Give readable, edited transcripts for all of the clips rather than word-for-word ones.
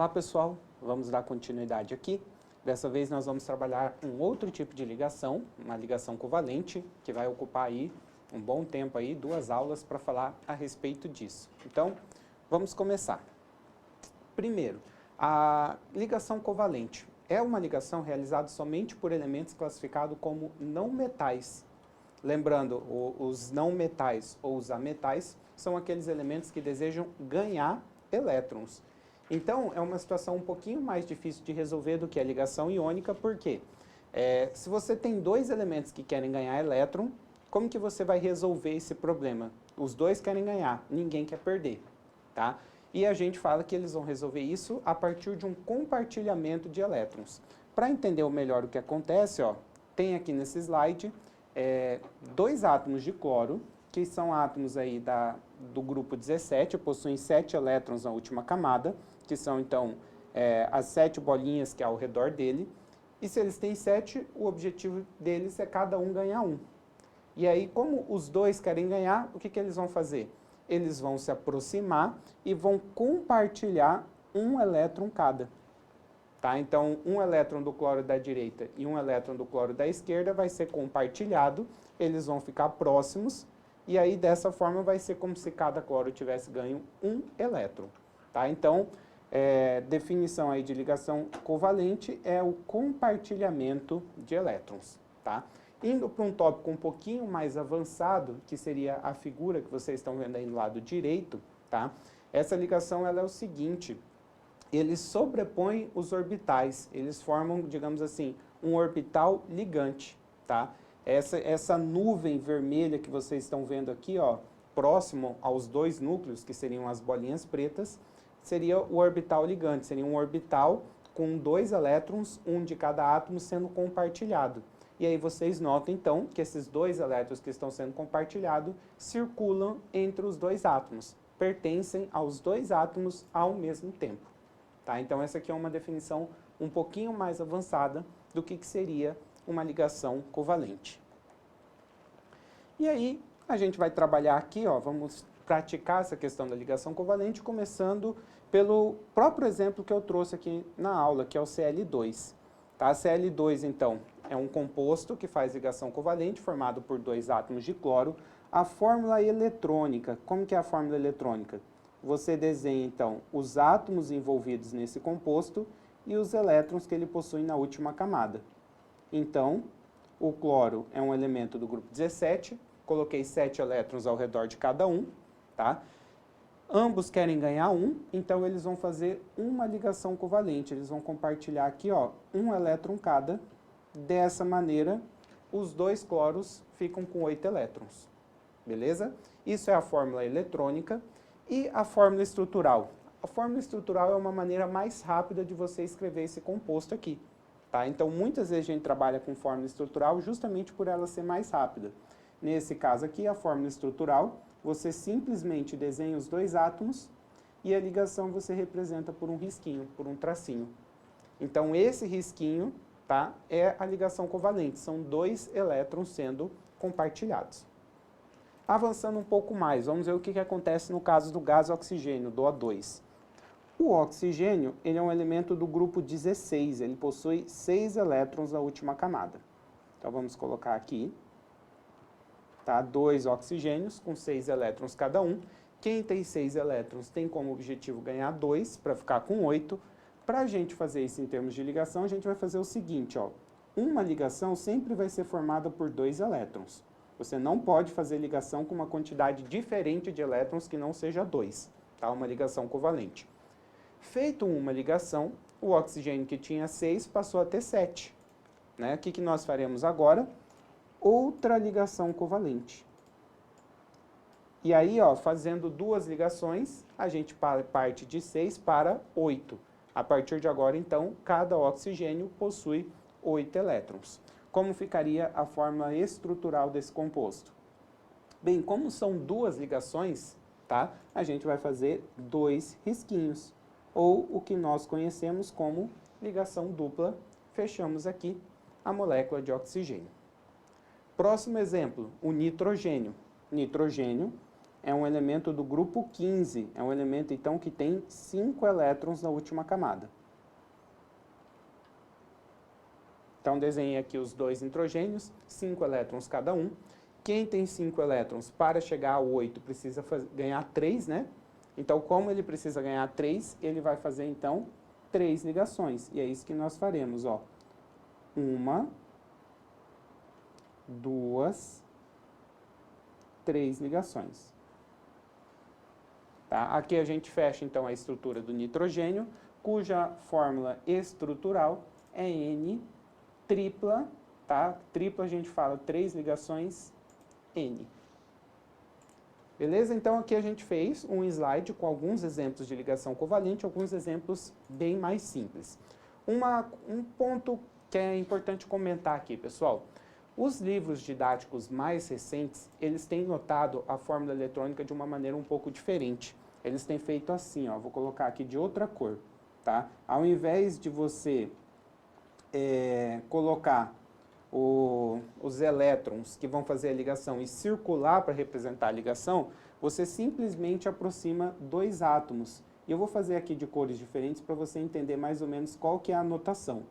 Olá pessoal, vamos dar continuidade aqui. Dessa vez nós vamos trabalhar um outro tipo de ligação, uma ligação covalente, que vai ocupar aí um bom tempo aí, 2 aulas para falar a respeito disso. Então, vamos começar. Primeiro, a ligação covalente é uma ligação realizada somente por elementos classificados como não metais. Lembrando, os não metais ou os ametais são aqueles elementos que desejam ganhar elétrons. Então, é uma situação um pouquinho mais difícil de resolver do que a ligação iônica, porque se você tem 2 elementos que querem ganhar elétron, como que você vai resolver esse problema? Os 2 querem ganhar, ninguém quer perder, tá? E a gente fala que eles vão resolver isso a partir de um compartilhamento de elétrons. Para entender melhor o que acontece, ó, tem aqui nesse slide 2 átomos de cloro, que são átomos aí do grupo 17, possuem 7 elétrons na última camada, que são então as 7 bolinhas que há ao redor dele. E se eles têm 7, o objetivo deles é cada um ganhar 1. E aí, como os 2 querem ganhar, o que eles vão fazer? Eles vão se aproximar e vão compartilhar 1 elétron cada. Tá? Então, 1 elétron do cloro da direita e 1 elétron do cloro da esquerda vai ser compartilhado, eles vão ficar próximos, e aí dessa forma vai ser como se cada cloro tivesse ganho 1 elétron. Tá? Então, definição aí de ligação covalente é o compartilhamento de elétrons. Tá? Indo para um tópico um pouquinho mais avançado, que seria a figura que vocês estão vendo aí no lado direito, tá? Essa ligação ela é o seguinte: eles sobrepõem os orbitais, eles formam, digamos assim, um orbital ligante, tá? Essa nuvem vermelha que vocês estão vendo aqui, ó, próximo aos 2 núcleos, que seriam as bolinhas pretas, seria o orbital ligante, seria um orbital com 2 elétrons, um de cada átomo sendo compartilhado. E aí vocês notam, então, que esses 2 elétrons que estão sendo compartilhados circulam entre os 2 átomos, pertencem aos 2 átomos ao mesmo tempo. Tá? Então, essa aqui é uma definição um pouquinho mais avançada do que seria uma ligação covalente. E aí, a gente vai trabalhar aqui, ó, vamos praticar essa questão da ligação covalente, começando pelo próprio exemplo que eu trouxe aqui na aula, que é o Cl2. Tá? Cl2, então, é um composto que faz ligação covalente, formado por 2 átomos de cloro. A fórmula eletrônica, como que é a fórmula eletrônica? Você desenha, então, os átomos envolvidos nesse composto e os elétrons que ele possui na última camada. Então, o cloro é um elemento do grupo 17, coloquei 7 elétrons ao redor de cada um, tá? Ambos querem ganhar 1, então eles vão fazer uma ligação covalente, eles vão compartilhar aqui, ó, 1 elétron cada. Dessa maneira, os 2 cloros ficam com 8 elétrons, beleza? Isso é a fórmula eletrônica. E a fórmula estrutural? A fórmula estrutural é uma maneira mais rápida de você escrever esse composto aqui. Tá? Então, muitas vezes a gente trabalha com fórmula estrutural justamente por ela ser mais rápida. Nesse caso aqui, a fórmula estrutural, você simplesmente desenha os 2 átomos e a ligação você representa por um risquinho, por um tracinho. Então, esse risquinho, tá, é a ligação covalente. São 2 elétrons sendo compartilhados. Avançando um pouco mais, vamos ver o que acontece no caso do gás oxigênio, do O2. O oxigênio, ele é um elemento do grupo 16, ele possui 6 elétrons na última camada. Então, vamos colocar aqui, tá? 2 oxigênios com 6 elétrons cada um. Quem tem 6 elétrons tem como objetivo ganhar 2, para ficar com 8. Para a gente fazer isso em termos de ligação, a gente vai fazer o seguinte, ó. Uma ligação sempre vai ser formada por 2 elétrons. Você não pode fazer ligação com uma quantidade diferente de elétrons que não seja 2, tá? Uma ligação covalente. Feito uma ligação, o oxigênio que tinha 6 passou a ter 7. Né? O que nós faremos agora? Outra ligação covalente. E aí, ó, fazendo 2 ligações, a gente parte de 6 para 8. A partir de agora, então, cada oxigênio possui 8 elétrons. Como ficaria a fórmula estrutural desse composto? Bem, como são 2 ligações, tá? A gente vai fazer 2 risquinhos, ou o que nós conhecemos como ligação dupla. Fechamos aqui a molécula de oxigênio. Próximo exemplo, o nitrogênio. Nitrogênio é um elemento do grupo 15, é um elemento, então, que tem 5 elétrons na última camada. Então, desenhei aqui os 2 nitrogênios, 5 elétrons cada um. Quem tem 5 elétrons, para chegar a 8, precisa ganhar 3, né? Então, como ele precisa ganhar 3, ele vai fazer, então, 3 ligações. E é isso que nós faremos, ó. 1, 2, 3 ligações. Tá? Aqui a gente fecha, então, a estrutura do nitrogênio, cuja fórmula estrutural é N tripla, tá? Tripla a gente fala 3 ligações N. Beleza? Então, aqui a gente fez um slide com alguns exemplos de ligação covalente, alguns exemplos bem mais simples. Um ponto que é importante comentar aqui, pessoal. Os livros didáticos mais recentes, eles têm notado a fórmula eletrônica de uma maneira um pouco diferente. Eles têm feito assim, ó, vou colocar aqui de outra cor, tá? Ao invés de você colocar os elétrons que vão fazer a ligação e circular para representar a ligação, você simplesmente aproxima 2 átomos. E eu vou fazer aqui de cores diferentes para você entender mais ou menos qual que é a notação,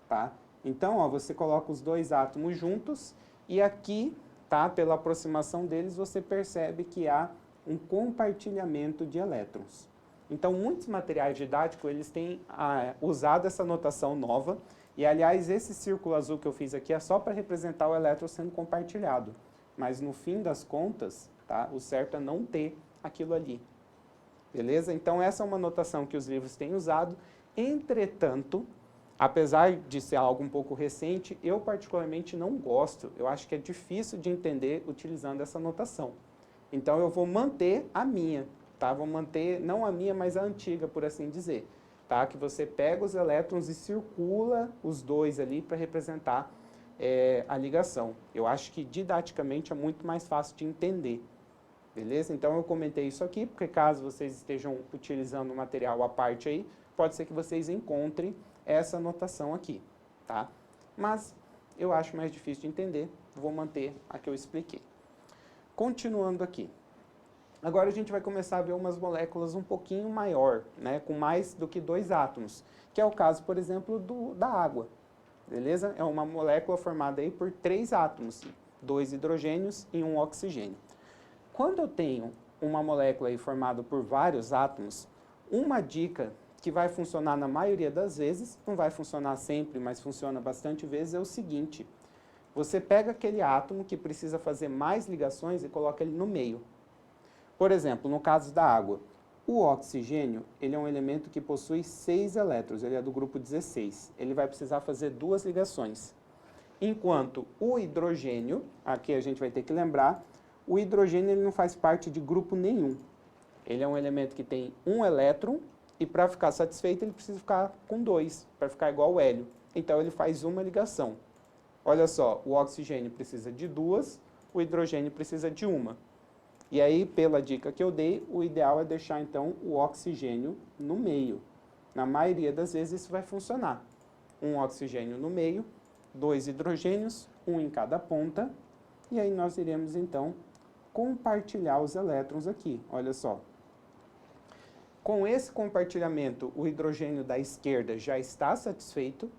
tá? Então, ó, você coloca os 2 átomos juntos e aqui, tá, pela aproximação deles, você percebe que há um compartilhamento de elétrons. Então, muitos materiais didáticos, eles têm usado essa notação nova. E, aliás, esse círculo azul que eu fiz aqui é só para representar o elétron sendo compartilhado. Mas, no fim das contas, tá, o certo é não ter aquilo ali. Beleza? Então, essa é uma notação que os livros têm usado. Entretanto, apesar de ser algo um pouco recente, eu particularmente não gosto. Eu acho que é difícil de entender utilizando essa notação. Então, eu vou manter a minha, tá? Vou manter, não a minha, mas a antiga, por assim dizer. Tá? Que você pega os elétrons e circula os 2 ali para representar a ligação. Eu acho que didaticamente é muito mais fácil de entender. Beleza? Então, eu comentei isso aqui, porque caso vocês estejam utilizando o material à parte aí, pode ser que vocês encontrem essa notação aqui, tá? Mas eu acho mais difícil de entender, vou manter a que eu expliquei. Continuando aqui. Agora a gente vai começar a ver umas moléculas um pouquinho maior, né, com mais do que 2 átomos, que é o caso, por exemplo, da água, beleza? É uma molécula formada aí por 3 átomos, 2 hidrogênios e 1 oxigênio. Quando eu tenho uma molécula aí formada por vários átomos, uma dica que vai funcionar na maioria das vezes, não vai funcionar sempre, mas funciona bastante vezes, é o seguinte: você pega aquele átomo que precisa fazer mais ligações e coloca ele no meio. Por exemplo, no caso da água, o oxigênio, ele é um elemento que possui 6 elétrons, ele é do grupo 16. Ele vai precisar fazer 2 ligações. Enquanto o hidrogênio, aqui a gente vai ter que lembrar, o hidrogênio ele não faz parte de grupo nenhum. Ele é um elemento que tem 1 elétron e para ficar satisfeito ele precisa ficar com 2, para ficar igual ao hélio. Então ele faz uma ligação. Olha só, o oxigênio precisa de 2, o hidrogênio precisa de 1. E aí, pela dica que eu dei, o ideal é deixar, então, o oxigênio no meio. Na maioria das vezes isso vai funcionar. 1 oxigênio no meio, 2 hidrogênios, 1 em cada ponta. E aí nós iremos, então, compartilhar os elétrons aqui. Olha só. Com esse compartilhamento, o hidrogênio da esquerda já está satisfeito,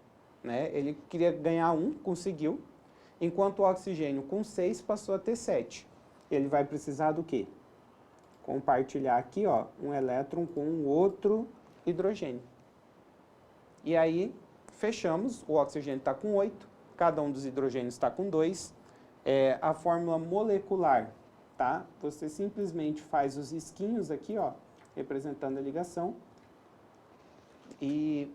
né? Ele queria ganhar 1, conseguiu. Enquanto o oxigênio com 6 passou a ter 7. Ele vai precisar do quê? Compartilhar aqui, ó, um elétron com um outro hidrogênio. E aí, fechamos, o oxigênio está com 8, cada um dos hidrogênios está com 2. A fórmula molecular, tá? Você simplesmente faz os risquinhos aqui, ó, representando a ligação. E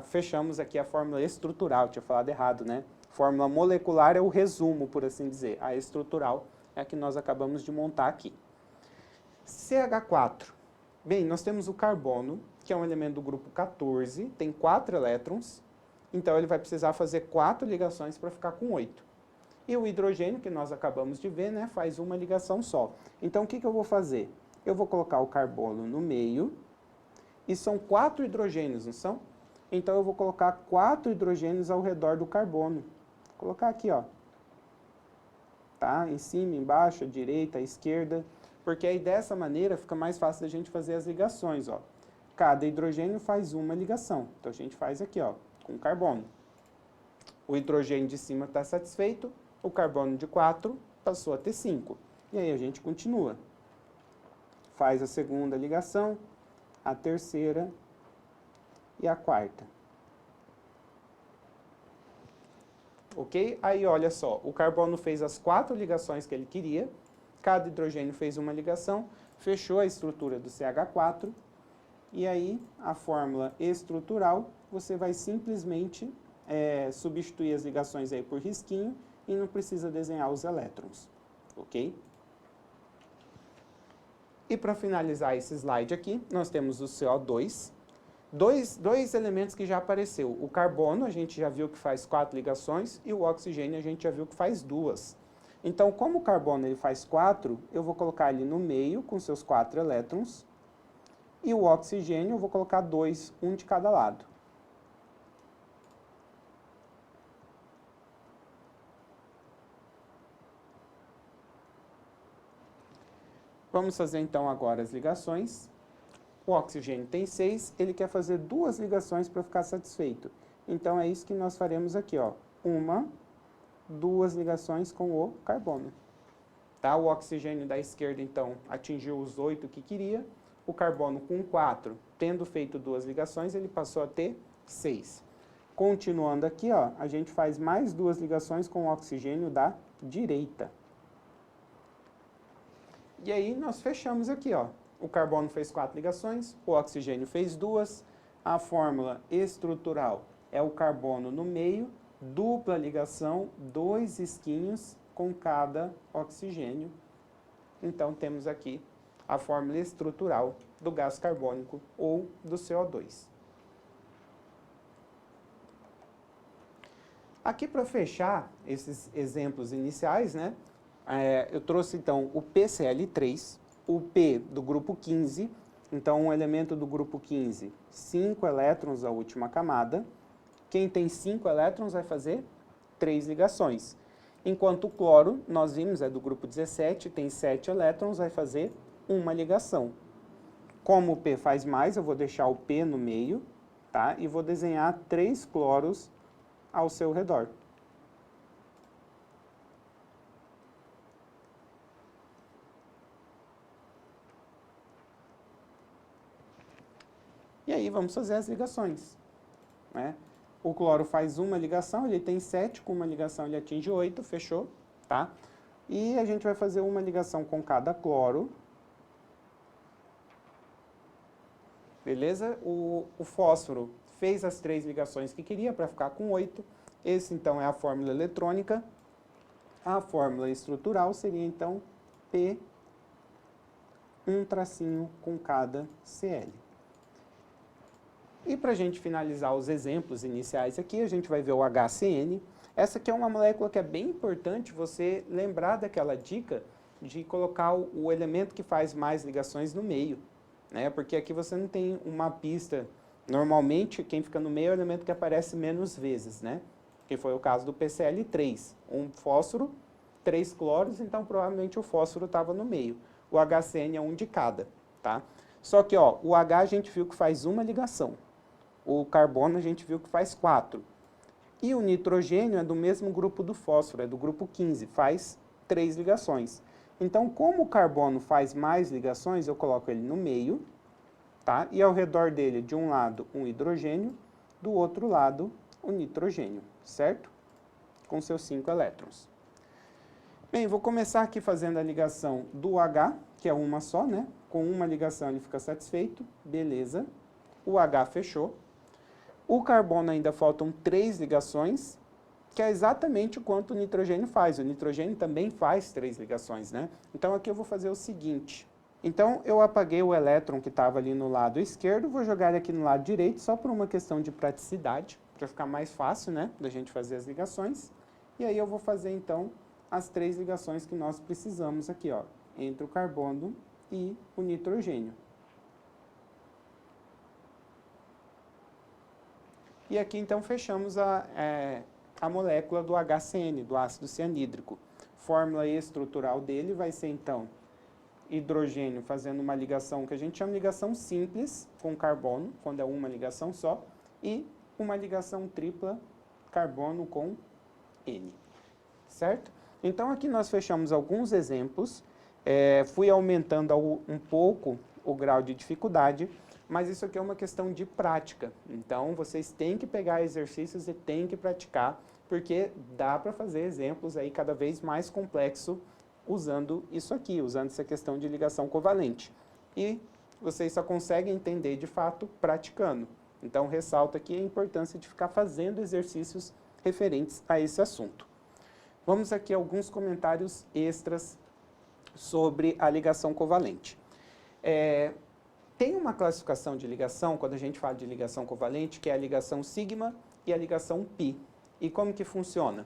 fechamos aqui a fórmula estrutural, tinha falado errado, né? Fórmula molecular é o resumo, por assim dizer. A estrutural é a que nós acabamos de montar aqui. CH4. Bem, nós temos o carbono, que é um elemento do grupo 14, tem 4 elétrons, então ele vai precisar fazer 4 ligações para ficar com 8. E o hidrogênio, que nós acabamos de ver, né, faz uma ligação só. Então, o que eu vou fazer? Eu vou colocar o carbono no meio, e são 4 hidrogênios, não são? Então, eu vou colocar 4 hidrogênios ao redor do carbono. Vou colocar aqui, ó. Tá? Em cima, embaixo, à direita, à esquerda. Porque aí dessa maneira fica mais fácil da gente fazer as ligações, ó. Cada hidrogênio faz uma ligação. Então a gente faz aqui, ó, com carbono. O hidrogênio de cima está satisfeito, o carbono de 4 passou a ter 5. E aí a gente continua. Faz a segunda ligação, a terceira e a quarta. Ok? Aí olha só, o carbono fez as 4 ligações que ele queria, cada hidrogênio fez uma ligação, fechou a estrutura do CH4, e aí a fórmula estrutural, você vai simplesmente substituir as ligações aí por risquinho e não precisa desenhar os elétrons, ok? E para finalizar esse slide aqui, nós temos o CO2, dois elementos que já apareceu. O carbono, a gente já viu que faz 4 ligações, e o oxigênio, a gente já viu que faz 2. Então, como o carbono ele faz 4, eu vou colocar ele no meio com seus 4 elétrons, e o oxigênio eu vou colocar 2, um de cada lado. Vamos fazer então agora as ligações. O oxigênio tem 6, ele quer fazer 2 ligações para ficar satisfeito. Então é isso que nós faremos aqui, ó. 2 ligações com o carbono. Tá? O oxigênio da esquerda, então, atingiu os 8 que queria. O carbono com 4, tendo feito 2 ligações, ele passou a ter 6. Continuando aqui, ó, a gente faz mais 2 ligações com o oxigênio da direita. E aí nós fechamos aqui, ó. O carbono fez 4 ligações, o oxigênio fez 2. A fórmula estrutural é o carbono no meio, dupla ligação, 2 risquinhos com cada oxigênio. Então temos aqui a fórmula estrutural do gás carbônico ou do CO2. Aqui para fechar esses exemplos iniciais, né? Eu trouxe então o PCl3, o P do grupo 15, então um elemento do grupo 15, 5 elétrons a última camada. Quem tem 5 elétrons vai fazer 3 ligações. Enquanto o cloro, nós vimos, é do grupo 17, tem 7 elétrons, vai fazer uma ligação. Como o P faz mais, eu vou deixar o P no meio, tá? E vou desenhar 3 cloros ao seu redor. E aí vamos fazer as ligações, né? O cloro faz uma ligação, ele tem 7, com uma ligação ele atinge 8, fechou, tá? E a gente vai fazer uma ligação com cada cloro. Beleza? O fósforo fez as 3 ligações que queria para ficar com 8. Esse, então, é a fórmula eletrônica. A fórmula estrutural seria, então, P, um tracinho com cada Cl. E para a gente finalizar os exemplos iniciais aqui, a gente vai ver o HCN. Essa aqui é uma molécula que é bem importante você lembrar daquela dica de colocar o elemento que faz mais ligações no meio, né? Porque aqui você não tem uma pista. Normalmente, quem fica no meio é o elemento que aparece menos vezes, né? Que foi o caso do PCl3. Um fósforo, 3 cloros, então provavelmente o fósforo estava no meio. O HCN é um de cada, tá? Só que, ó, o H a gente viu que faz uma ligação. O carbono a gente viu que faz 4. E o nitrogênio é do mesmo grupo do fósforo, é do grupo 15, faz 3 ligações. Então, como o carbono faz mais ligações, eu coloco ele no meio, tá? E ao redor dele, de um lado, um hidrogênio, do outro lado, o nitrogênio, certo? Com seus 5 elétrons. Bem, vou começar aqui fazendo a ligação do H, que é uma só, né? Com uma ligação ele fica satisfeito, beleza. O H fechou. O carbono ainda faltam 3 ligações, que é exatamente o quanto o nitrogênio faz. O nitrogênio também faz 3 ligações, né? Então aqui eu vou fazer o seguinte. Então eu apaguei o elétron que estava ali no lado esquerdo, vou jogar ele aqui no lado direito, só por uma questão de praticidade, para ficar mais fácil, né, da gente fazer as ligações. E aí eu vou fazer então as 3 ligações que nós precisamos aqui, ó, entre o carbono e o nitrogênio. E aqui, então, fechamos a molécula do HCN, do ácido cianídrico. Fórmula estrutural dele vai ser, então, hidrogênio fazendo uma ligação que a gente chama de ligação simples com carbono, quando é uma ligação só, e uma ligação tripla carbono com N, certo? Então, aqui nós fechamos alguns exemplos, fui aumentando um pouco o grau de dificuldade, mas isso aqui é uma questão de prática. Então, vocês têm que pegar exercícios e têm que praticar, porque dá para fazer exemplos aí cada vez mais complexos usando isso aqui, usando essa questão de ligação covalente. E vocês só conseguem entender de fato praticando. Então, ressalto aqui a importância de ficar fazendo exercícios referentes a esse assunto. Vamos aqui a alguns comentários extras sobre a ligação covalente. Tem uma classificação de ligação, quando a gente fala de ligação covalente, que é a ligação sigma e a ligação pi. E como que funciona?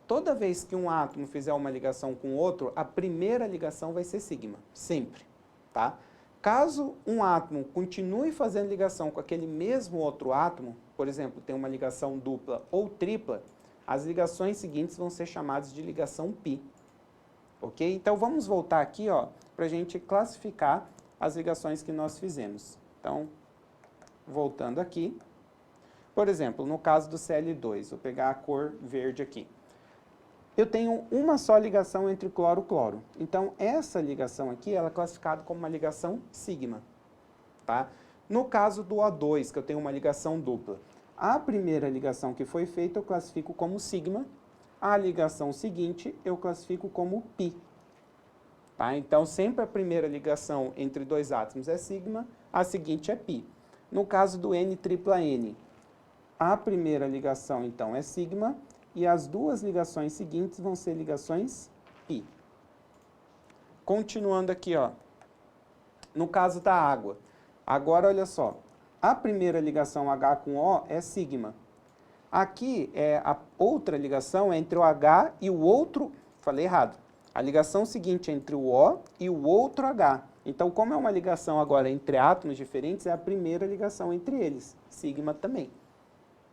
Toda vez que um átomo fizer uma ligação com outro, a primeira ligação vai ser sigma, sempre, tá? Caso um átomo continue fazendo ligação com aquele mesmo outro átomo, por exemplo, tem uma ligação dupla ou tripla, as ligações seguintes vão ser chamadas de ligação pi, ok? Então, vamos voltar aqui, ó, para a gente classificar as ligações que nós fizemos. Então, voltando aqui, por exemplo, no caso do Cl2, vou pegar a cor verde aqui. Eu tenho uma só ligação entre cloro-cloro. Então, essa ligação aqui, ela é classificada como uma ligação sigma, tá? No caso do O2, que eu tenho uma ligação dupla, a primeira ligação que foi feita eu classifico como sigma, a ligação seguinte eu classifico como pi. Tá? Então, sempre a primeira ligação entre dois átomos é sigma, a seguinte é pi. No caso do N tripla N, a primeira ligação, então, é sigma, e as duas ligações seguintes vão ser ligações pi. Continuando aqui, ó, no caso da água. Agora, olha só, a primeira ligação H com O é sigma. Aqui, a outra ligação é entre o H e o outro, falei errado, a ligação seguinte é entre o O e o outro H. Então, como é uma ligação agora entre átomos diferentes, é a primeira ligação entre eles, sigma também.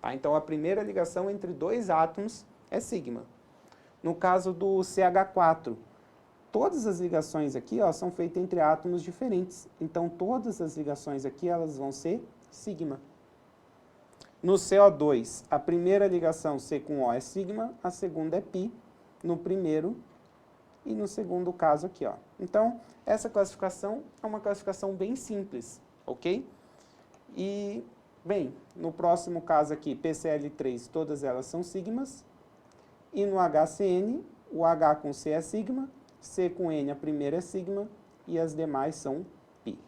Tá? Então, a primeira ligação entre dois átomos é sigma. No caso do CH4, todas as ligações aqui, ó, são feitas entre átomos diferentes. Então, todas as ligações aqui, elas vão ser sigma. No CO2, a primeira ligação C com O é sigma, a segunda é pi, no primeiro e no segundo caso aqui, ó. Então, essa classificação é uma classificação bem simples, ok? E, bem, no próximo caso aqui, PCl3, todas elas são sigmas. E no HCN, o H com C é sigma, C com N a primeira é sigma e as demais são pi.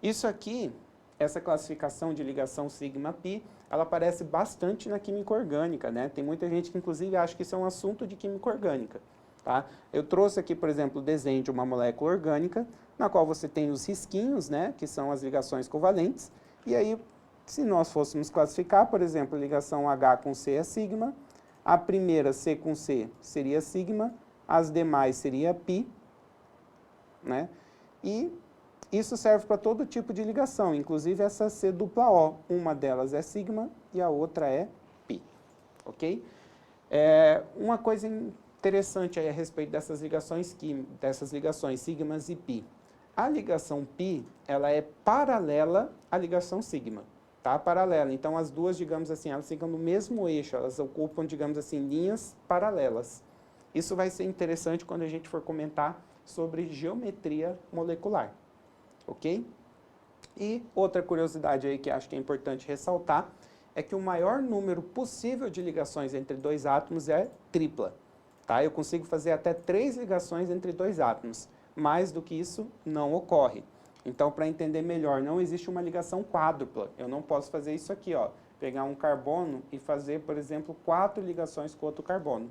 Isso aqui, essa classificação de ligação sigma-pi, ela aparece bastante na química orgânica, né? Tem muita gente que, inclusive, acha que isso é um assunto de química orgânica, tá? Eu trouxe aqui, por exemplo, o desenho de uma molécula orgânica, na qual você tem os risquinhos, né? Que são as ligações covalentes. E aí, se nós fôssemos classificar, por exemplo, a ligação H com C é sigma, a primeira C com C seria sigma, as demais seria pi, né? E isso serve para todo tipo de ligação, inclusive essa C dupla O. Uma delas é sigma e a outra é pi, ok? Uma coisa interessante aí a respeito dessas ligações sigmas e pi. A ligação pi, ela é paralela à ligação sigma, tá? Paralela. Então, as duas, digamos assim, elas ficam no mesmo eixo, elas ocupam, digamos assim, linhas paralelas. Isso vai ser interessante quando a gente for comentar sobre geometria molecular. Ok? E outra curiosidade aí que acho que é importante ressaltar é que o maior número possível de ligações entre dois átomos é tripla. Tá? Eu consigo fazer até 3 ligações entre dois átomos. Mais do que isso não ocorre. Então, para entender melhor, não existe uma ligação quádrupla. Eu não posso fazer isso aqui, ó, pegar um carbono e fazer, por exemplo, 4 ligações com outro carbono.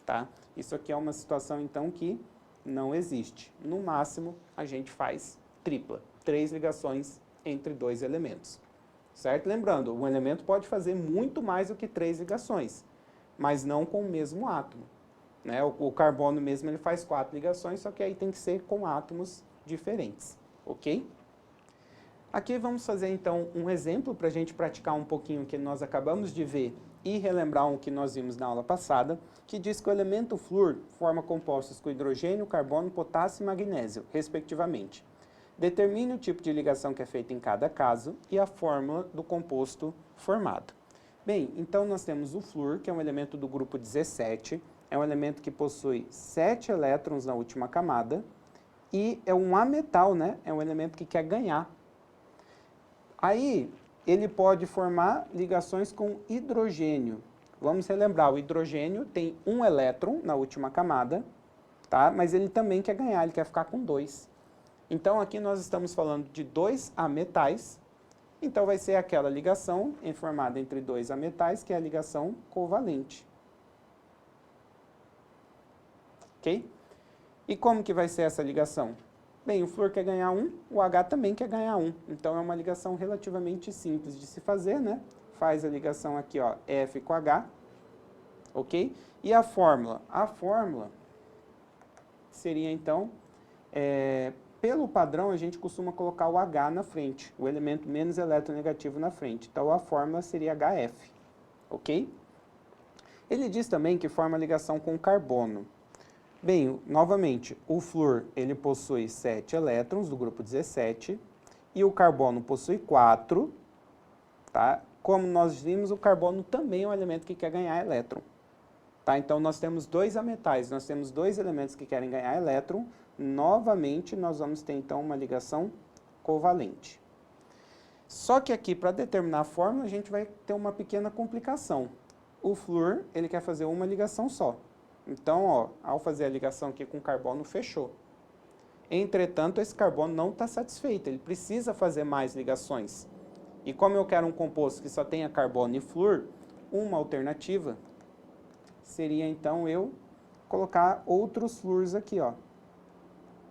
Tá? Isso aqui é uma situação, então, que não existe. No máximo, a gente faz tripla, 3 ligações entre 2 elementos, certo? Lembrando, um elemento pode fazer muito mais do que 3 ligações, mas não com o mesmo átomo, né? O carbono mesmo ele faz 4 ligações, só que aí tem que ser com átomos diferentes, ok? Aqui vamos fazer então um exemplo para a gente praticar um pouquinho o que nós acabamos de ver e relembrar o que nós vimos na aula passada, que diz que o elemento flúor forma compostos com hidrogênio, carbono, potássio e magnésio, respectivamente. Determine o tipo de ligação que é feita em cada caso e a fórmula do composto formado. Bem, então nós temos o flúor, que é um elemento do grupo 17, é um elemento que possui 7 elétrons na última camada e é um ametal, né? É um elemento que quer ganhar. Aí, ele pode formar ligações com hidrogênio. Vamos relembrar, o hidrogênio tem um elétron na última camada, tá? Mas ele também quer ganhar, ele quer ficar com 2. Então, aqui nós estamos falando de 2 ametais. Então, vai ser aquela ligação formada entre 2 ametais, que é a ligação covalente. Ok? E como que vai ser essa ligação? Bem, o flúor quer ganhar 1, o H também quer ganhar 1. Então, é uma ligação relativamente simples de se fazer, né? Faz a ligação aqui, ó, F com H, ok? E a fórmula? A fórmula seria, então, pelo padrão, a gente costuma colocar o H na frente, o elemento menos eletronegativo na frente. Então, a fórmula seria HF, ok? Ele diz também que forma ligação com carbono. Bem, novamente, o flúor ele possui 7 elétrons do grupo 17 e o carbono possui 4, tá? Como nós vimos, o carbono também é um elemento que quer ganhar elétron. Tá? Então, nós temos 2 ametais, nós temos 2 elementos que querem ganhar elétron. Novamente, nós vamos ter, então, uma ligação covalente. Só que aqui, para determinar a fórmula, a gente vai ter uma pequena complicação. O flúor, ele quer fazer uma ligação só. Então, ó, ao fazer a ligação aqui com o carbono, fechou. Entretanto, esse carbono não está satisfeito, ele precisa fazer mais ligações. E como eu quero um composto que só tenha carbono e flúor, uma alternativa seria, então, eu colocar outros flúors aqui, ó,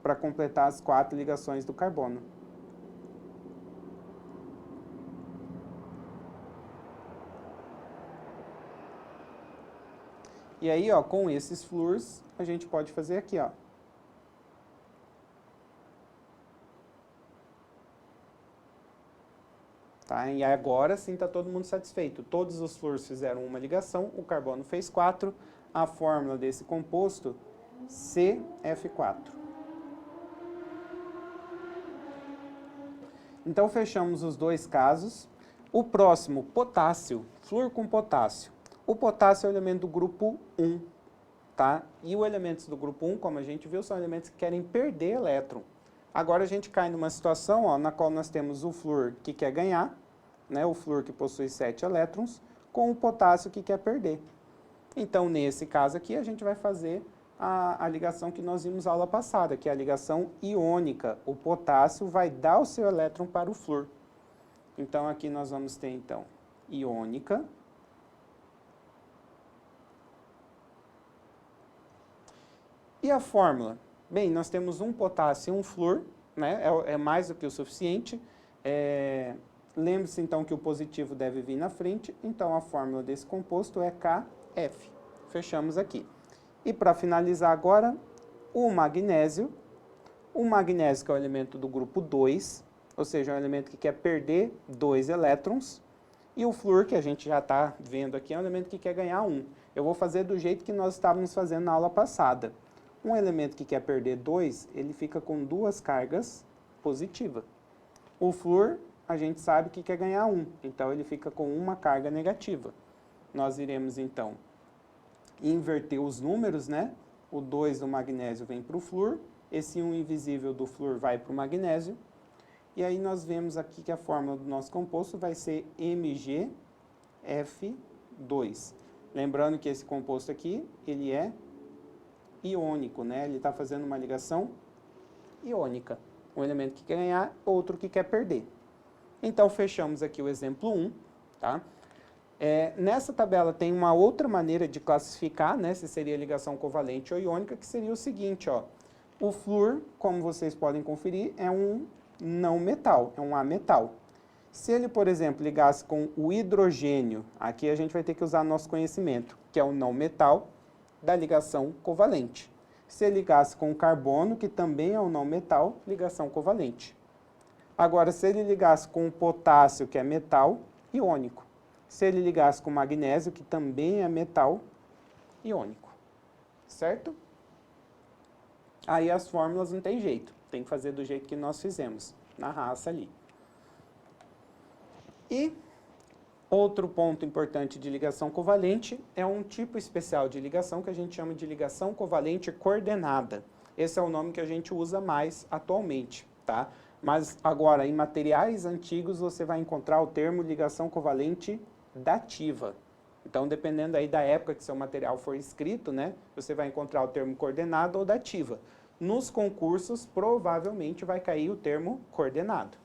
para completar as 4 ligações do carbono. E aí, ó, com esses flúors, a gente pode fazer aqui, ó. Tá? E agora sim está todo mundo satisfeito. Todos os flúors fizeram uma ligação, o carbono fez 4, a fórmula desse composto, CF4. Então, fechamos os 2 casos. O próximo, potássio, flúor com potássio. O potássio é o elemento do grupo 1, tá? E os elementos do grupo 1, como a gente viu, são elementos que querem perder elétron. Agora a gente cai numa situação, ó, na qual nós temos o flúor que quer ganhar, né, o flúor que possui 7 elétrons, com o potássio que quer perder. Então, nesse caso aqui, a gente vai fazer a ligação que nós vimos na aula passada, que é a ligação iônica. O potássio vai dar o seu elétron para o flúor. Então, aqui nós vamos ter, então, iônica. E a fórmula? Bem, nós temos um potássio e um flúor, né? É mais do que o suficiente. Lembre-se, então, que o positivo deve vir na frente. Então, a fórmula desse composto é KF. Fechamos aqui. E para finalizar agora, o magnésio. O magnésio que é o elemento do grupo 2, ou seja, é um elemento que quer perder 2 elétrons. E o flúor, que a gente já está vendo aqui, é um elemento que quer ganhar 1. Eu vou fazer do jeito que nós estávamos fazendo na aula passada. Um elemento que quer perder 2, ele fica com 2 cargas positivas. O flúor, a gente sabe que quer ganhar 1, então ele fica com uma carga negativa. Nós iremos, então, inverter os números, né? O 2 do magnésio vem para o flúor, esse 1 invisível do flúor vai para o magnésio, e aí nós vemos aqui que a fórmula do nosso composto vai ser MgF2. Lembrando que esse composto aqui, ele é iônico, né? Ele está fazendo uma ligação iônica. Um elemento que quer ganhar, outro que quer perder. Então, fechamos aqui o exemplo 1, tá? Nessa tabela tem uma outra maneira de classificar, né? Se seria ligação covalente ou iônica, que seria o seguinte, ó. O flúor, como vocês podem conferir, é um não metal, é um ametal. Se ele, por exemplo, ligasse com o hidrogênio, aqui a gente vai ter que usar nosso conhecimento, que é o não metal da ligação covalente. Se ele ligasse com o carbono, que também é um não metal, ligação covalente. Agora, se ele ligasse com o potássio, que é metal, iônico. Se ele ligasse com o magnésio, que também é metal, iônico. Certo? Aí as fórmulas não tem jeito. Tem que fazer do jeito que nós fizemos, na raça ali. E outro ponto importante de ligação covalente é um tipo especial de ligação que a gente chama de ligação covalente coordenada. Esse é o nome que a gente usa mais atualmente, tá? Mas agora, em materiais antigos, você vai encontrar o termo ligação covalente dativa. Então, dependendo aí da época que seu material for escrito, né, você vai encontrar o termo coordenada ou dativa. Nos concursos, provavelmente vai cair o termo coordenado,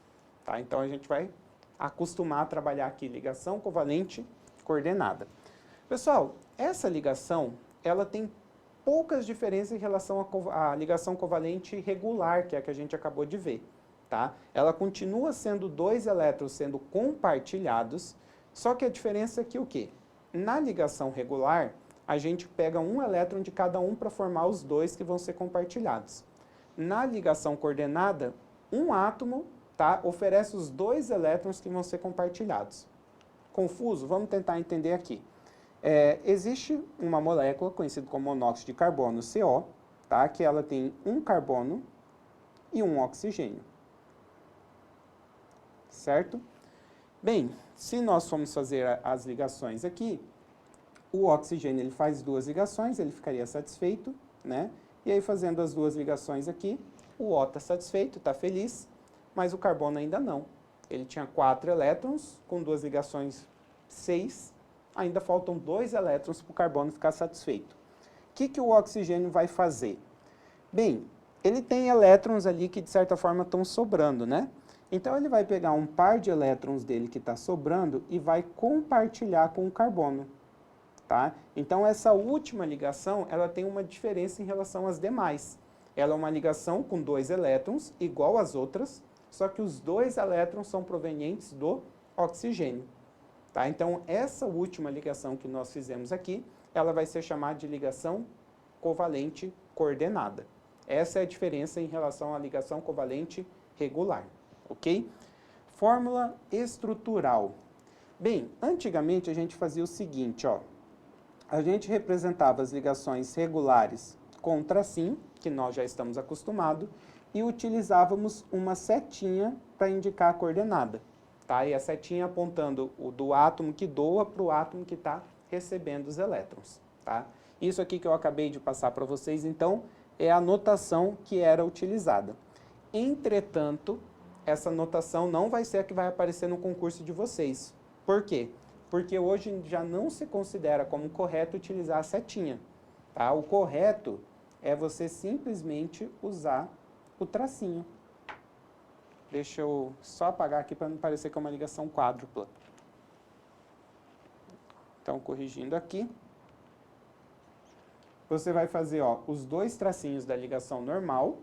tá? Então, a gente vai acostumar a trabalhar aqui ligação covalente coordenada. Pessoal, essa ligação, ela tem poucas diferenças em relação à ligação covalente regular, que é a que a gente acabou de ver, tá? Ela continua sendo dois elétrons sendo compartilhados, só que a diferença é que o quê? Na ligação regular, a gente pega um elétron de cada um para formar os dois que vão ser compartilhados. Na ligação coordenada, um átomo, tá, oferece os dois elétrons que vão ser compartilhados. Confuso? Vamos tentar entender aqui. Existe uma molécula conhecida como monóxido de carbono, CO, tá, que ela tem um carbono e um oxigênio. Certo? Bem, se nós formos fazer as ligações aqui, o oxigênio ele faz duas ligações, ele ficaria satisfeito, né? E aí fazendo as duas ligações aqui, o O está satisfeito, está feliz, mas o carbono ainda não. Ele tinha 4 elétrons, com duas ligações 6, ainda faltam 2 elétrons para o carbono ficar satisfeito. O que o oxigênio vai fazer? Bem, ele tem elétrons ali que de certa forma estão sobrando, né? Então ele vai pegar um par de elétrons dele que está sobrando e vai compartilhar com o carbono. Tá? Então essa última ligação, ela tem uma diferença em relação às demais. Ela é uma ligação com 2 elétrons, igual às outras, só que os 2 elétrons são provenientes do oxigênio. Tá? Então essa última ligação que nós fizemos aqui, ela vai ser chamada de ligação covalente coordenada. Essa é a diferença em relação à ligação covalente regular. Ok? Fórmula estrutural. Bem, antigamente a gente fazia o seguinte, ó. A gente representava as ligações regulares com tracinho, que nós já estamos acostumados, e utilizávamos uma setinha para indicar a coordenada. Tá? E a setinha apontando o do átomo que doa para o átomo que está recebendo os elétrons. Tá? Isso aqui que eu acabei de passar para vocês, então, é a notação que era utilizada. Entretanto, essa notação não vai ser a que vai aparecer no concurso de vocês. Por quê? Porque hoje já não se considera como correto utilizar a setinha. Tá? O correto é você simplesmente usar o tracinho. Deixa eu só apagar aqui para não parecer que é uma ligação quádrupla. Então, corrigindo aqui. Você vai fazer os 2 tracinhos da ligação normal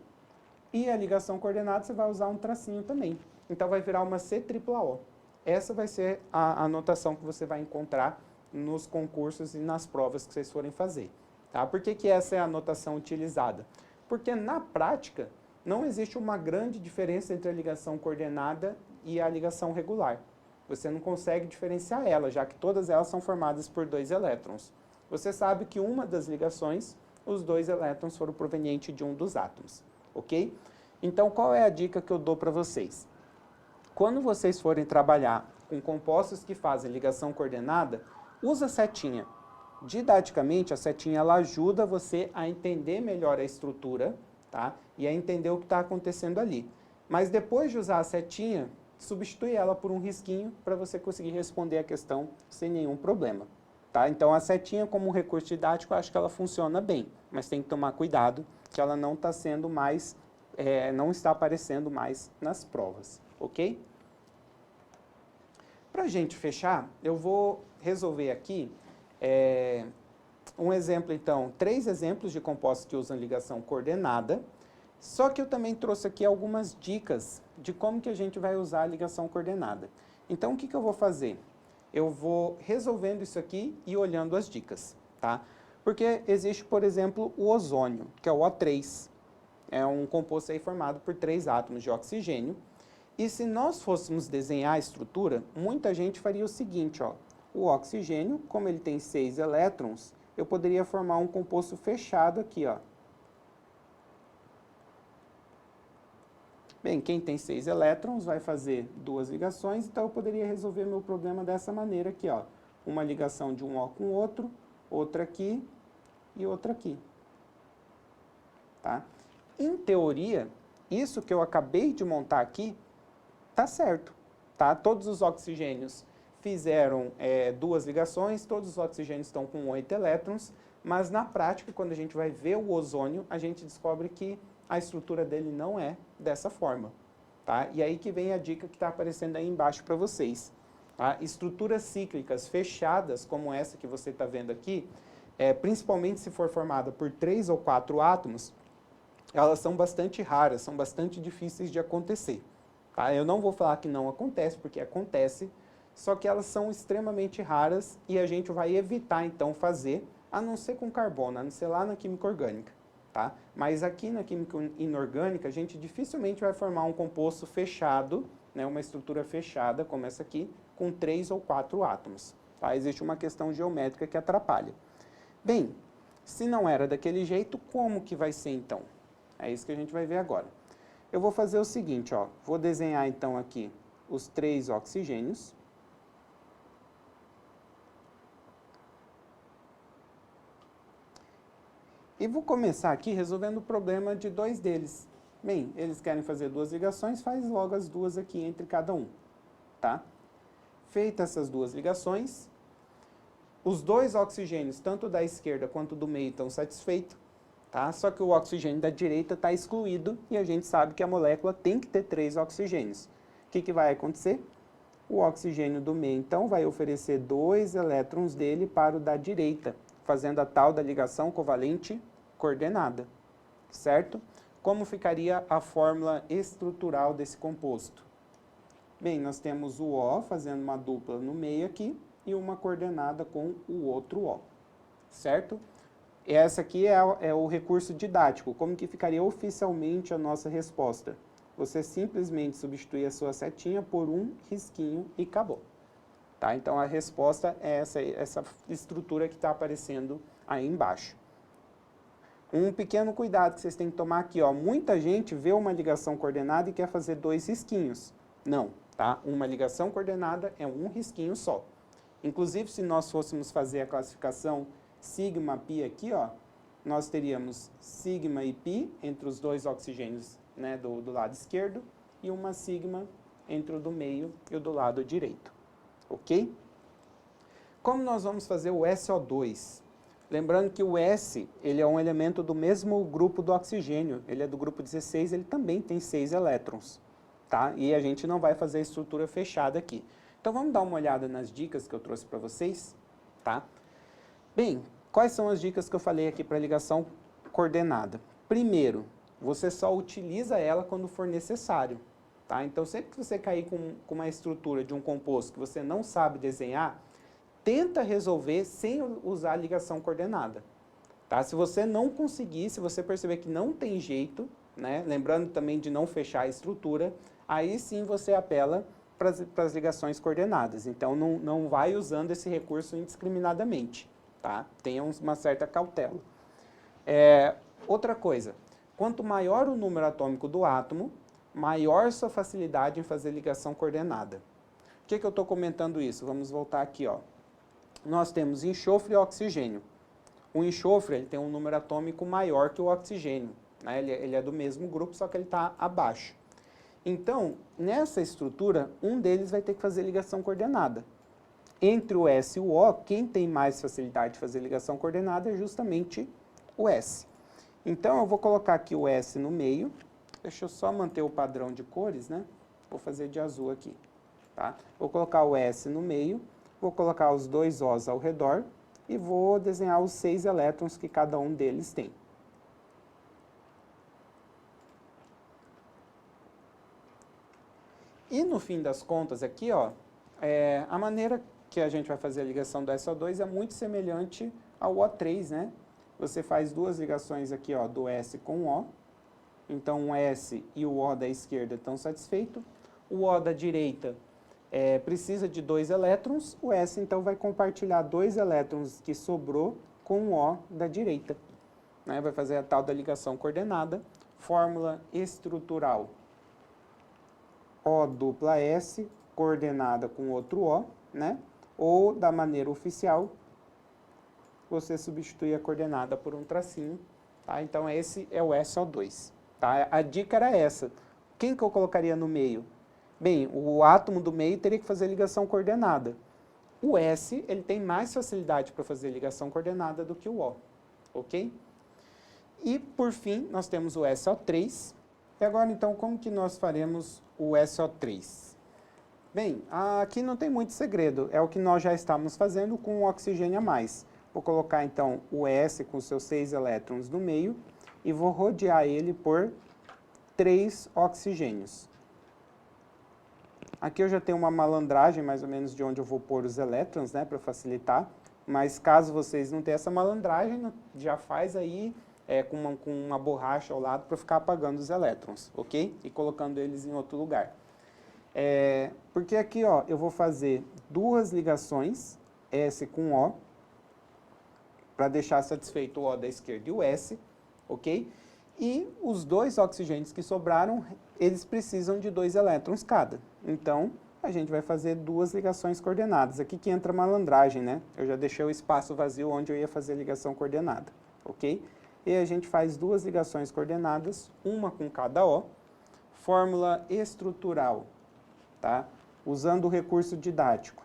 e a ligação coordenada você vai usar um tracinho também. Então, vai virar uma COOO. Essa vai ser a anotação que você vai encontrar nos concursos e nas provas que vocês forem fazer. Tá? Por que essa é a anotação utilizada? Porque na prática não existe uma grande diferença entre a ligação coordenada e a ligação regular. Você não consegue diferenciar elas, já que todas elas são formadas por 2 elétrons. Você sabe que uma das ligações, os 2 elétrons foram provenientes de um dos átomos. Ok? Então, qual é a dica que eu dou para vocês? Quando vocês forem trabalhar com compostos que fazem ligação coordenada, usa a setinha. Didaticamente, a setinha ela ajuda você a entender melhor a estrutura, tá? E a entender o que está acontecendo ali. Mas depois de usar a setinha, substitui ela por um risquinho para você conseguir responder a questão sem nenhum problema. Tá? Então, a setinha como um recurso didático, eu acho que ela funciona bem, mas tem que tomar cuidado que ela não está sendo mais, não está aparecendo mais nas provas, ok? Para a gente fechar, eu vou resolver aqui um exemplo, então, 3 exemplos de compostos que usam ligação coordenada, só que eu também trouxe aqui algumas dicas de como que a gente vai usar a ligação coordenada. Então, o que eu vou fazer? Eu vou resolvendo isso aqui e olhando as dicas, tá? Porque existe, por exemplo, o ozônio, que é o O3. É um composto aí formado por 3 átomos de oxigênio. E se nós fôssemos desenhar a estrutura, muita gente faria o seguinte, ó, o oxigênio, como ele tem 6 elétrons, eu poderia formar um composto fechado aqui, ó. Bem, quem tem 6 elétrons vai fazer 2 ligações, então eu poderia resolver meu problema dessa maneira aqui, ó. Uma ligação de um O com o outro, outra aqui e outra aqui. Tá? Em teoria, isso que eu acabei de montar aqui, tá certo. Tá? Todos os oxigênios fizeram 2 ligações, todos os oxigênios estão com 8 elétrons, mas na prática, quando a gente vai ver o ozônio, a gente descobre que a estrutura dele não é dessa forma. Tá? E aí que vem a dica que está aparecendo aí embaixo para vocês. Tá? Estruturas cíclicas fechadas, como essa que você está vendo aqui, principalmente se for formada por 3 ou 4 átomos, elas são bastante raras, são bastante difíceis de acontecer. Tá? Eu não vou falar que não acontece, porque acontece, só que elas são extremamente raras e a gente vai evitar, então, fazer, a não ser com carbono, a não ser lá na química orgânica. Tá? Mas aqui na química inorgânica, a gente dificilmente vai formar um composto fechado, né, uma estrutura fechada, como essa aqui, com 3 ou 4 átomos. Tá? Existe uma questão geométrica que atrapalha. Bem, se não era daquele jeito, como que vai ser então? É isso que a gente vai ver agora. Eu vou fazer o seguinte, ó, vou desenhar então aqui os 3 oxigênios. E vou começar aqui resolvendo o problema de 2 deles. Bem, eles querem fazer 2 ligações, faz logo as 2 aqui entre cada um, tá? Feitas essas 2 ligações, os 2 oxigênios, tanto da esquerda quanto do meio, estão satisfeitos, tá? Só que o oxigênio da direita está excluído e a gente sabe que a molécula tem que ter 3 oxigênios. O que vai acontecer? O oxigênio do meio, então, vai oferecer 2 elétrons dele para o da direita, fazendo a tal da ligação covalente coordenada, certo? Como ficaria a fórmula estrutural desse composto? Bem, nós temos o O fazendo uma dupla no meio aqui e uma coordenada com o outro O, certo? Essa aqui é o recurso didático. Como que ficaria oficialmente a nossa resposta? Você simplesmente substitui a sua setinha por um risquinho e acabou. Tá? Então, a resposta é essa estrutura que está aparecendo aí embaixo. Um pequeno cuidado que vocês têm que tomar aqui, ó. Muita gente vê uma ligação coordenada e quer fazer 2 risquinhos. Não, tá? Uma ligação coordenada é um risquinho só. Inclusive, se nós fôssemos fazer a classificação sigma pi aqui, ó, nós teríamos sigma e pi entre os 2 oxigênios, né, do lado esquerdo e uma sigma entre o do meio e o do lado direito. Ok? Como nós vamos fazer o SO2? Lembrando que o S, ele é um elemento do mesmo grupo do oxigênio, ele é do grupo 16, ele também tem 6 elétrons, tá? E a gente não vai fazer a estrutura fechada aqui. Então vamos dar uma olhada nas dicas que eu trouxe para vocês, tá? Bem, quais são as dicas que eu falei aqui para ligação coordenada? Primeiro, você só utiliza ela quando for necessário, tá? Então sempre que você cair com uma estrutura de um composto que você não sabe desenhar, tenta resolver sem usar a ligação coordenada. Tá? Se você não conseguir, se você perceber que não tem jeito, né? Lembrando também de não fechar a estrutura, aí sim você apela para as ligações coordenadas. Então não vai usando esse recurso indiscriminadamente. Tá? Tenha uma certa cautela. Outra coisa, quanto maior o número atômico do átomo, maior sua facilidade em fazer ligação coordenada. Por que eu estou comentando isso? Vamos voltar aqui, ó. Nós temos enxofre e oxigênio. O enxofre ele tem um número atômico maior que o oxigênio, né? Ele é do mesmo grupo, só que ele está abaixo. Então, nessa estrutura, um deles vai ter que fazer ligação coordenada. Entre o S e o O, quem tem mais facilidade de fazer ligação coordenada é justamente o S. Então, eu vou colocar aqui o S no meio. Deixa eu só manter o padrão de cores, né? Vou fazer de azul aqui, tá? Vou colocar o S no meio. Vou colocar os 2 Os ao redor e vou desenhar os 6 elétrons que cada um deles tem. E no fim das contas aqui, ó, a maneira que a gente vai fazer a ligação do SO2 é muito semelhante ao O3, né? Você faz 2 ligações aqui, ó, do S com o O. Então o S e o O da esquerda estão satisfeitos. O O da direita precisa de 2 elétrons, o S então vai compartilhar 2 elétrons que sobrou com o O da direita. Né? Vai fazer a tal da ligação coordenada, fórmula estrutural O dupla S, coordenada com outro O, né? Ou da maneira oficial, você substitui a coordenada por um tracinho, tá? Então esse é o SO2, tá? A dica era essa. Quem que eu colocaria no meio? Bem, o átomo do meio teria que fazer ligação coordenada. O S, ele tem mais facilidade para fazer ligação coordenada do que o O, ok? E, por fim, nós temos o SO3. E agora, então, como que nós faremos o SO3? Bem, aqui não tem muito segredo, é o que nós já estamos fazendo com o oxigênio a mais. Vou colocar, então, o S com seus 6 elétrons no meio e vou rodear ele por 3 oxigênios. Aqui eu já tenho uma malandragem, mais ou menos, de onde eu vou pôr os elétrons, né, para facilitar. Mas caso vocês não tenham essa malandragem, já faz aí com uma borracha ao lado para ficar apagando os elétrons, ok? E colocando eles em outro lugar. Porque aqui, ó, eu vou fazer 2 ligações, S com O, para deixar satisfeito o O da esquerda e o S, ok? E os 2 oxigênios que sobraram, eles precisam de 2 elétrons cada. Então, a gente vai fazer 2 ligações coordenadas. Aqui que entra a malandragem, né? Eu já deixei o espaço vazio onde eu ia fazer a ligação coordenada, ok? E a gente faz 2 ligações coordenadas, uma com cada O. Fórmula estrutural, tá? Usando o recurso didático.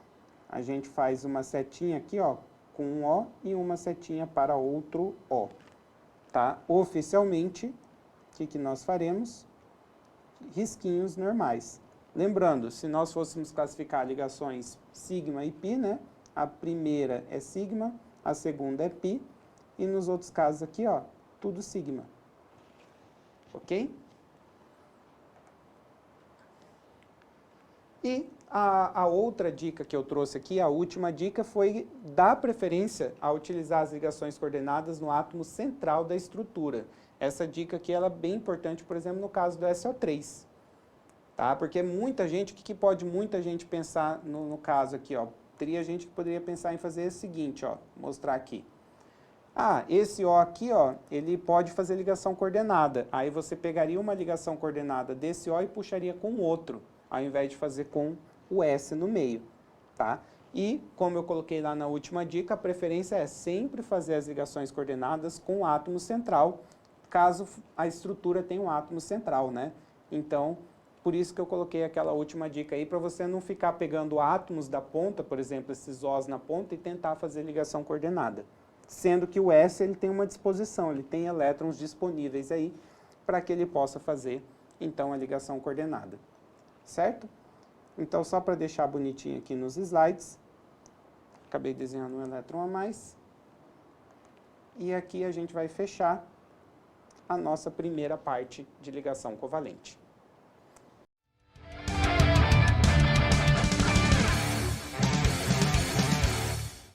A gente faz uma setinha aqui, ó, com um O e uma setinha para outro O. Tá? Oficialmente, o que nós faremos? Risquinhos normais. Lembrando, se nós fôssemos classificar ligações sigma e pi, né? A primeira é sigma, a segunda é pi, e nos outros casos aqui, ó, tudo sigma. Ok? E a outra dica que eu trouxe aqui, a última dica, foi dar preferência a utilizar as ligações coordenadas no átomo central da estrutura. Essa dica aqui ela é bem importante, por exemplo, no caso do SO3. Tá? Porque muita gente, o que pode muita gente pensar no caso aqui? Ó? Teria gente que poderia pensar em fazer o seguinte, ó, mostrar aqui. Esse O aqui, ó, ele pode fazer ligação coordenada. Aí você pegaria uma ligação coordenada desse O e puxaria com outro, ao invés de fazer com o S no meio, tá? E, como eu coloquei lá na última dica, a preferência é sempre fazer as ligações coordenadas com o átomo central, caso a estrutura tenha um átomo central, né? Então, por isso que eu coloquei aquela última dica aí, para você não ficar pegando átomos da ponta, por exemplo, esses Os na ponta, e tentar fazer ligação coordenada. Sendo que o S ele tem uma disposição, ele tem elétrons disponíveis aí, para que ele possa fazer, então, a ligação coordenada. Certo? Então, só para deixar bonitinho aqui nos slides, acabei desenhando um elétron a mais. E aqui a gente vai fechar a nossa primeira parte de ligação covalente.